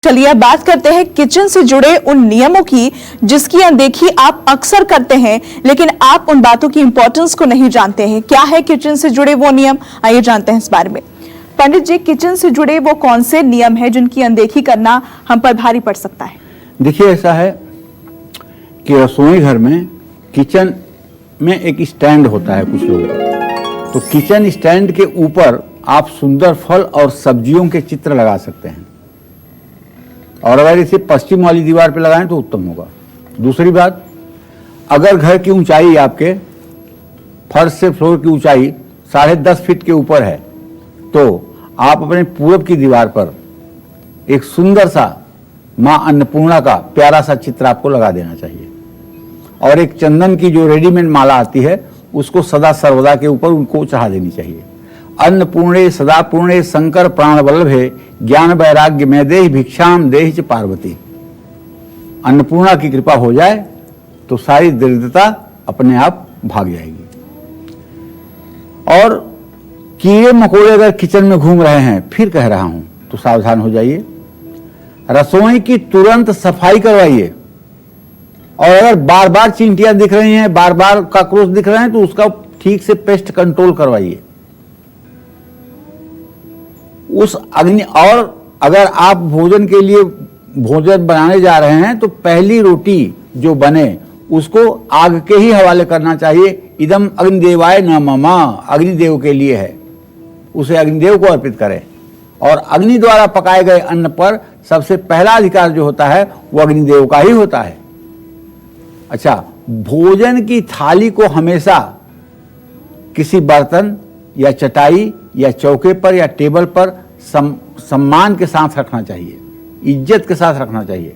चलिए अब बात करते हैं किचन से जुड़े उन नियमों की जिसकी अनदेखी आप अक्सर करते हैं, लेकिन आप उन बातों की इंपॉर्टेंस को नहीं जानते हैं। क्या है किचन से जुड़े वो नियम, आइए जानते हैं इस बारे में। पंडित जी, किचन से जुड़े वो कौन से नियम है जिनकी अनदेखी करना हम पर भारी पड़ सकता है? देखिए, ऐसा है कि रसोई घर में किचन में एक स्टैंड होता है कुछ लोगों का, तो किचन स्टैंड के ऊपर आप सुंदर फल और सब्जियों के चित्र लगा सकते हैं, और अगर इसे पश्चिम वाली दीवार पर लगाएं तो उत्तम होगा। दूसरी बात, अगर घर की ऊंचाई आपके फर्श से फ्लोर की ऊंचाई 10.5 फीट के ऊपर है, तो आप अपने पूरब की दीवार पर एक सुंदर सा मां अन्नपूर्णा का प्यारा सा चित्र आपको लगा देना चाहिए, और एक चंदन की जो रेडीमेड माला आती है उसको सदा सर्वदा के ऊपर उनको चढ़ा देनी चाहिए। अन्नपूर्णे सदा पूर्णे शंकर प्राण वल्लभे ज्ञान वैराग्य में देहि भिक्षाम देहि च पार्वती। अन्नपूर्णा की कृपा हो जाए तो सारी दरिद्रता अपने आप भाग जाएगी। और कीड़े मकोड़े अगर किचन में घूम रहे हैं, फिर कह रहा हूं, तो सावधान हो जाइए। रसोई की तुरंत सफाई करवाइए, और अगर बार बार चींटियां दिख रही हैं, बार बार कॉकरोच दिख रहे हैं, तो उसका ठीक से पेस्ट कंट्रोल करवाइए। उस अग्नि, और अगर आप भोजन के लिए भोजन बनाने जा रहे हैं तो पहली रोटी जो बने उसको आग के ही हवाले करना चाहिए। इदम अग्निदेवाय न ममा, अग्निदेव के लिए है, उसे अग्निदेव को अर्पित करें। और अग्नि द्वारा पकाए गए अन्न पर सबसे पहला अधिकार जो होता है वो अग्निदेव का ही होता है। अच्छा, भोजन की थाली को हमेशा किसी बर्तन या चटाई या चौके पर या टेबल पर सम्मान के साथ रखना चाहिए, इज्जत के साथ रखना चाहिए।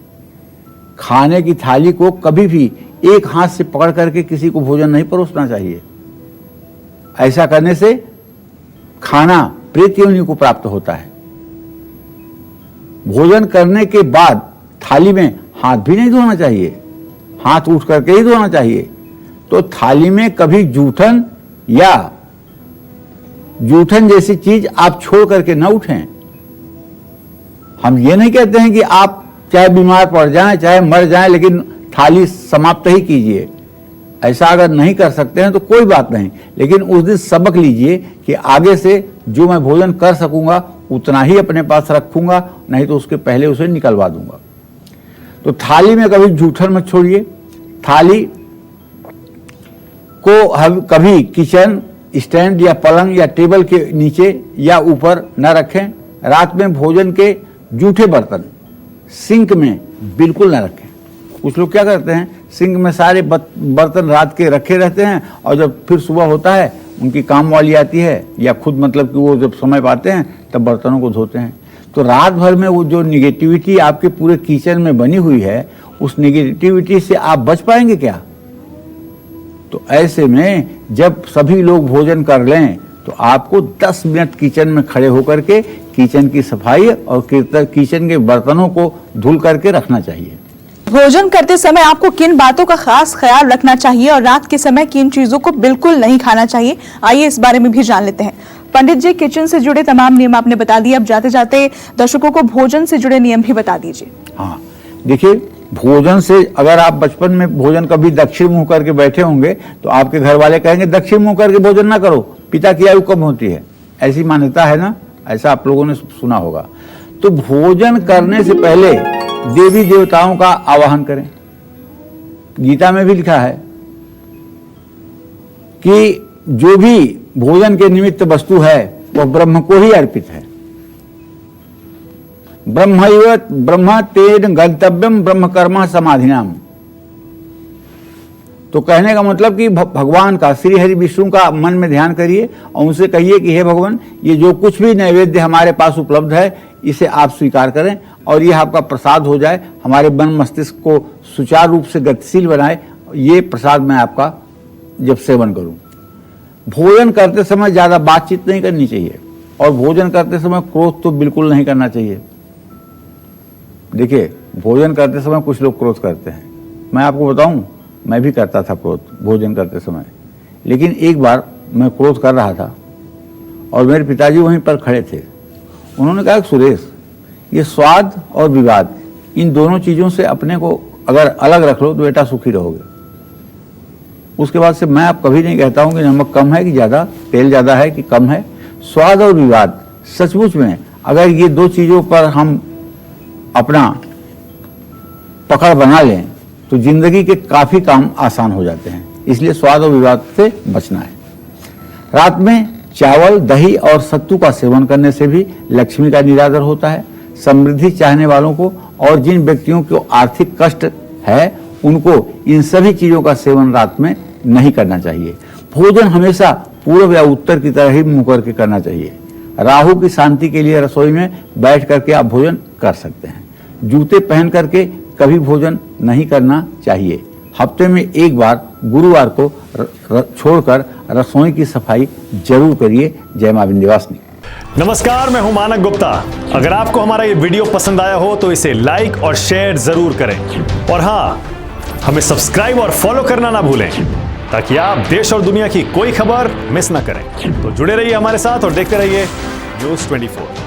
खाने की थाली को कभी भी एक हाथ से पकड़ करके किसी को भोजन नहीं परोसना चाहिए। ऐसा करने से खाना प्रेत योनि को प्राप्त होता है। भोजन करने के बाद थाली में हाथ भी नहीं धोना चाहिए, हाथ उठ करके ही धोना चाहिए। तो थाली में कभी जूठन या जूठन जैसी चीज आप छोड़ करके न उठें। हम ये नहीं कहते हैं कि आप चाहे बीमार पड़ जाएं, चाहे मर जाएं, लेकिन थाली समाप्त ही कीजिए। ऐसा अगर नहीं कर सकते हैं तो कोई बात नहीं, लेकिन उस दिन सबक लीजिए कि आगे से जो मैं भोजन कर सकूंगा उतना ही अपने पास रखूंगा, नहीं तो उसके पहले उसे निकलवा दूंगा। तो थाली में कभी जूठन मत छोड़िए। थाली को कभी किचन स्टैंड या पलंग या टेबल के नीचे या ऊपर न रखें। रात में भोजन के जूठे बर्तन सिंक में बिल्कुल न रखें। कुछ लोग क्या करते हैं, सिंक में सारे बर्तन रात के रखे रहते हैं, और जब फिर सुबह होता है उनकी काम वाली आती है, या खुद मतलब कि वो जब समय पाते हैं तब बर्तनों को धोते हैं। तो रात भर में वो जो निगेटिविटी आपके पूरे किचन में बनी हुई है, उस निगेटिविटी से आप बच पाएंगे क्या? तो ऐसे में जब सभी लोग भोजन कर लें तो आपको 10 मिनट किचन में खड़े होकर के किचन की सफाई और किचन के बर्तनों को धुल करके रखना चाहिए। भोजन करते समय आपको किन बातों का खास ख्याल रखना चाहिए और रात के समय किन चीजों को बिल्कुल नहीं खाना चाहिए, आइए इस बारे में भी जान लेते हैं। पंडित जी, किचन से जुड़े तमाम नियम आपने बता दिए, अब जाते जाते दर्शकों को भोजन से जुड़े नियम भी बता दीजिए। हाँ, देखिए, भोजन से अगर आप बचपन में भोजन कभी दक्षिण मुंह करके बैठे होंगे तो आपके घर वाले कहेंगे दक्षिण मुंह करके भोजन ना करो, पिता की आयु कम होती है। ऐसी मान्यता है ना, ऐसा आप लोगों ने सुना होगा। तो भोजन करने से पहले देवी देवताओं का आवाहन करें। गीता में भी लिखा है कि जो भी भोजन के निमित्त वस्तु है वह ब्रह्म को ही अर्पित है। ब्रह्म तेन गंतव्यम ब्रह्म कर्म समाधिनाम। तो कहने का मतलब कि भगवान का, श्री हरि विष्णु का मन में ध्यान करिए और उनसे कहिए कि हे भगवान, ये जो कुछ भी नैवेद्य हमारे पास उपलब्ध है इसे आप स्वीकार करें, और यह आपका प्रसाद हो जाए, हमारे मन मस्तिष्क को सुचारू रूप से गतिशील बनाए। ये प्रसाद मैं आपका जब सेवन करूं। भोजन करते समय ज़्यादा बातचीत नहीं करनी चाहिए, और भोजन करते समय क्रोध तो बिल्कुल नहीं करना चाहिए। देखिए, भोजन करते समय कुछ लोग क्रोध करते हैं। मैं आपको बताऊं, मैं भी करता था क्रोध भोजन करते समय। लेकिन एक बार मैं क्रोध कर रहा था और मेरे पिताजी वहीं पर खड़े थे। उन्होंने कहा, सुरेश, ये स्वाद और विवाद, इन दोनों चीज़ों से अपने को अगर अलग रख लो तो बेटा सुखी रहोगे। उसके बाद से मैं अब कभी नहीं कहता हूं कि नमक कम है कि ज़्यादा, तेल ज़्यादा है कि कम है। स्वाद और विवाद, सचमुच में अगर ये दो चीज़ों पर हम अपना पकड़ बना लें तो जिंदगी के काफ़ी काम आसान हो जाते हैं। इसलिए स्वाद और विवाद से बचना है। रात में चावल, दही और सत्तू का सेवन करने से भी लक्ष्मी का निरादर होता है। समृद्धि चाहने वालों को और जिन व्यक्तियों को आर्थिक कष्ट है उनको इन सभी चीज़ों का सेवन रात में नहीं करना चाहिए। भोजन हमेशा पूर्व या उत्तर की तरह ही मुंह करके करना चाहिए। राहु की शांति के लिए रसोई में बैठ करके आप भोजन कर सकते हैं। जूते पहन करके कभी भोजन नहीं करना चाहिए। हफ्ते में एक बार गुरुवार को छोड़कर रसोई की सफाई जरूर करिए। जय मां विंध्यवासिनी। नमस्कार, मैं हूं मानक गुप्ता। अगर आपको हमारा ये वीडियो पसंद आया हो तो इसे लाइक और शेयर जरूर करें और हाँ, हमें सब्सक्राइब और फॉलो करना ना भूलें ताकि आप देश और दुनिया की कोई खबर मिस ना करें। तो जुड़े रहिए हमारे साथ और देखते रहिए न्यूज़ 24।